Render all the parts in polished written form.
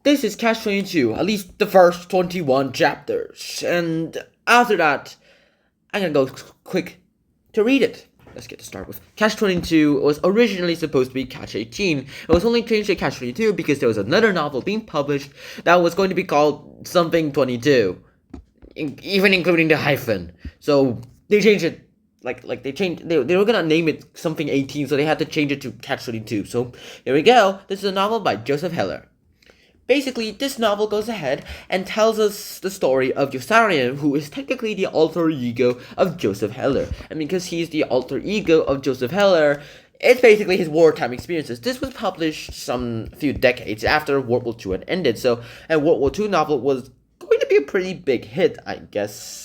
this is CATCH-22, at least the first 21 chapters, and after that, I'm gonna go quick to read it. Let's get to start with. CATCH-22 was originally supposed to be CATCH-18. It was only changed to CATCH-22 because there was another novel being published that was going to be called something 22, even including the hyphen. So they changed it. They were gonna name it something 18, so they had to change it to CATCH-22. So here we go. This is a novel by JOESEPH HELLER. Basically, this novel goes ahead and tells us the story of JOESEPH, who is technically the alter ego of JOESEPH HELLER. And because he's the alter ego of JOESEPH HELLER, it's basically his wartime experiences. This was published some few decades after World War II had ended, so a World War II novel was going to be a pretty big hit, I guess.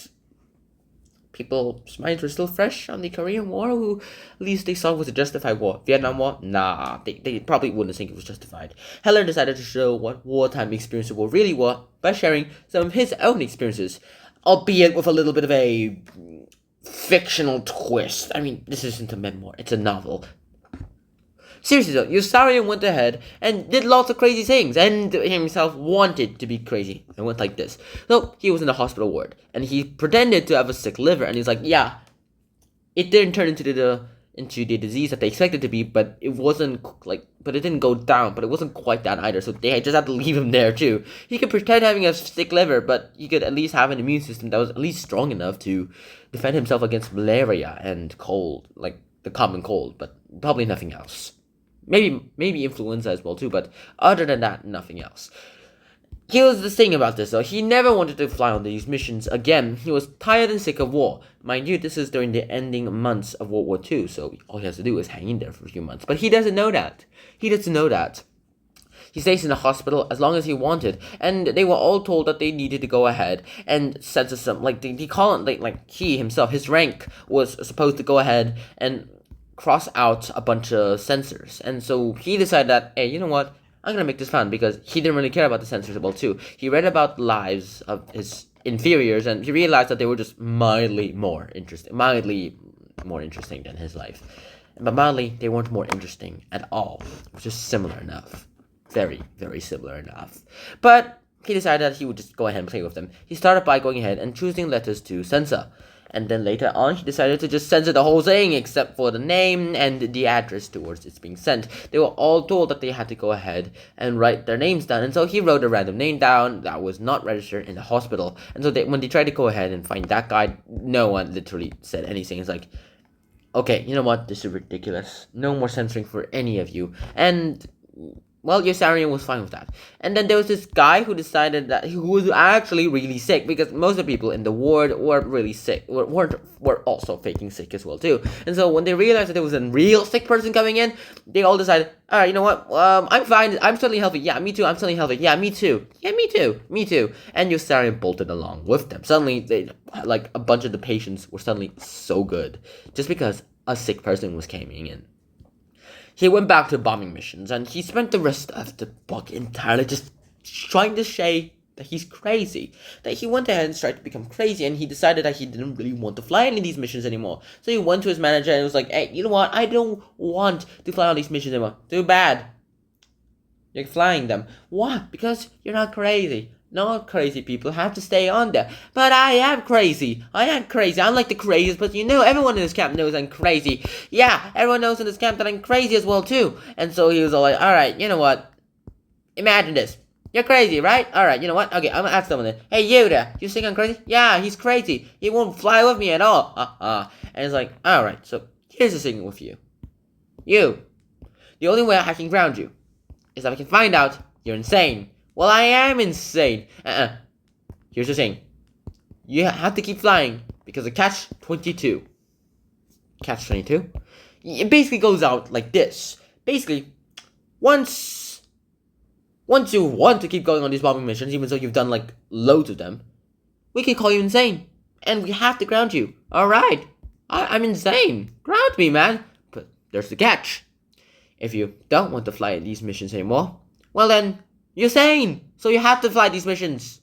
People's minds were still fresh on the Korean War, who at least they saw was a justified war. Vietnam War? Nah, they probably wouldn't think it was justified. Heller decided to show what wartime experiences were really were by sharing some of his own experiences, albeit with a little bit of a fictional twist. I mean, this isn't a memoir, it's a novel. Seriously though, JOESEPH went ahead and did lots of crazy things, and himself wanted to be crazy. It went like this. So, he was in the hospital ward, and he pretended to have a sick liver, and he's like, yeah, it didn't turn into the disease that they expected to be, but it wasn't, but it didn't go down, but it wasn't quite that either, so they just had to leave him there too. He could pretend having a sick liver, but he could at least have an immune system that was at least strong enough to defend himself against malaria and cold, like the common cold, but probably nothing else. Maybe influenza as well too, but other than that, nothing else. Here's the thing about this though, he never wanted to fly on these missions again. He was tired and sick of war. Mind you, this is during the ending months of World War II, so all he has to do is hang in there for a few months. But he doesn't know that. He stays in the hospital as long as he wanted, and they were all told that they needed to go ahead and censor some, he himself, his rank was supposed to go ahead and cross out a bunch of censors, and so he decided that, hey, you know what, I'm gonna make this fun, because he didn't really care about the censors at all too. He read about the lives of his inferiors, and he realized that they were just mildly more interesting than his life. But mildly, they weren't more interesting at all. It was just similar enough. Very, very similar enough. But he decided that he would just go ahead and play with them. He started by going ahead and choosing letters to censor. And then later on, he decided to just censor the whole thing, except for the name and the address towards it's being sent. They were all told that they had to go ahead and write their names down, and so he wrote a random name down that was not registered in the hospital. And so when they tried to go ahead and find that guy, no one literally said anything. It's like, okay, you know what, this is ridiculous. No more censoring for any of you. And well, JOESEPH was fine with that. And then there was this guy who decided that he was actually really sick, because most of the people in the ward were really sick, were also faking sick as well too. And so when they realized that there was a real sick person coming in, they all decided, alright, you know what, I'm fine, I'm suddenly healthy, yeah, me too, I'm suddenly healthy, yeah, me too, me too. And JOESEPH bolted along with them. Suddenly, a bunch of the patients were suddenly so good, just because a sick person was coming in. He went back to bombing missions, and he spent the rest of the book entirely just trying to say that he's crazy. That he went ahead and tried to become crazy, and he decided that he didn't really want to fly any of these missions anymore. So he went to his manager and was like, hey, you know what, I don't want to fly on these missions anymore. Too bad. You're flying them. What? Because you're not crazy. Not crazy people have to stay on there. But I am crazy. I'm like the craziest, but everyone in this camp knows I'm crazy. Yeah, everyone knows in this camp that I'm crazy as well too. And so he was all like, alright, you know what? Imagine this. You're crazy, right? Alright, you know what? Okay, I'm gonna ask someone then. Hey, you there. You think I'm crazy? Yeah, he's crazy. He won't fly with me at all. And it's like, alright, so here's the thing with you. You. The only way I can ground you is if I can find out you're insane. Well, I am insane. Here's the thing. You have to keep flying because of CATCH-22. CATCH-22? It basically goes out like this. Basically, once you want to keep going on these bombing missions, even though you've done loads of them, we can call you insane. And we have to ground you. Alright. I'm insane. Ground me, man. But there's the catch. If you don't want to fly these missions anymore, well then, you're sane, so you have to fly these missions.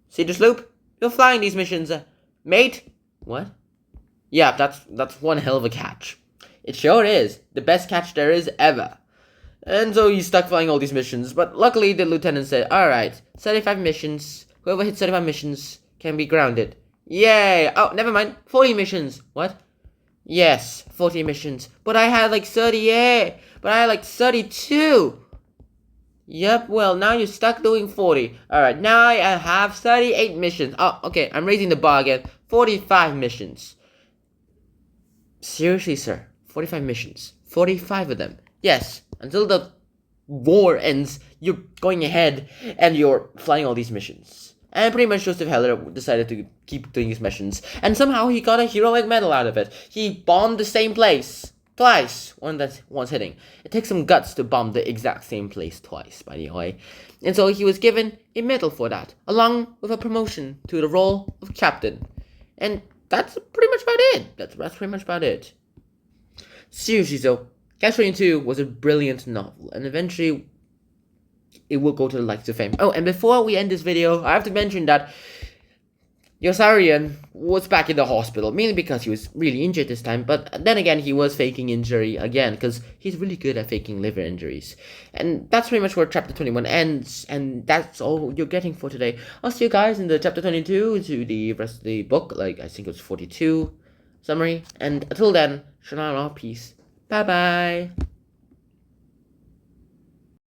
See the sloop? You're flying these missions, mate. What? Yeah, that's one hell of a catch. It sure is. The best catch there is ever. And so he's stuck flying all these missions. But luckily, the lieutenant said, alright, 75 missions. Whoever hits 75 missions can be grounded. Yay! Oh, never mind. 40 missions. What? Yes, 40 missions. But I had like 38. But I had like 32. Yep, well, now you're stuck doing 40. Alright, now I have 38 missions. Oh, okay, I'm raising the bar again. 45 missions. Seriously, sir? 45 missions. 45 of them. Yes, until the war ends, you're going ahead and you're flying all these missions. And pretty much Joseph Heller decided to keep doing his missions. And somehow he got a heroic medal out of it. He bombed the same place. Twice. Once hitting. It takes some guts to bomb the exact same place twice, by the way. And so he was given a medal for that. Along with a promotion to the role of captain. And that's pretty much about it. That's pretty much about it. Seriously though, CATCH-22 was a brilliant novel, and eventually it will go to the likes of fame. Oh, and before we end this video, I have to mention that Yosarian was back in the hospital, mainly because he was really injured this time, but then again, he was faking injury again, because he's really good at faking liver injuries. And that's pretty much where chapter 21 ends, and that's all you're getting for today. I'll see you guys in the chapter 22 to the rest of the book, like I think it was 42 summary, and until then, shalom, peace, bye bye.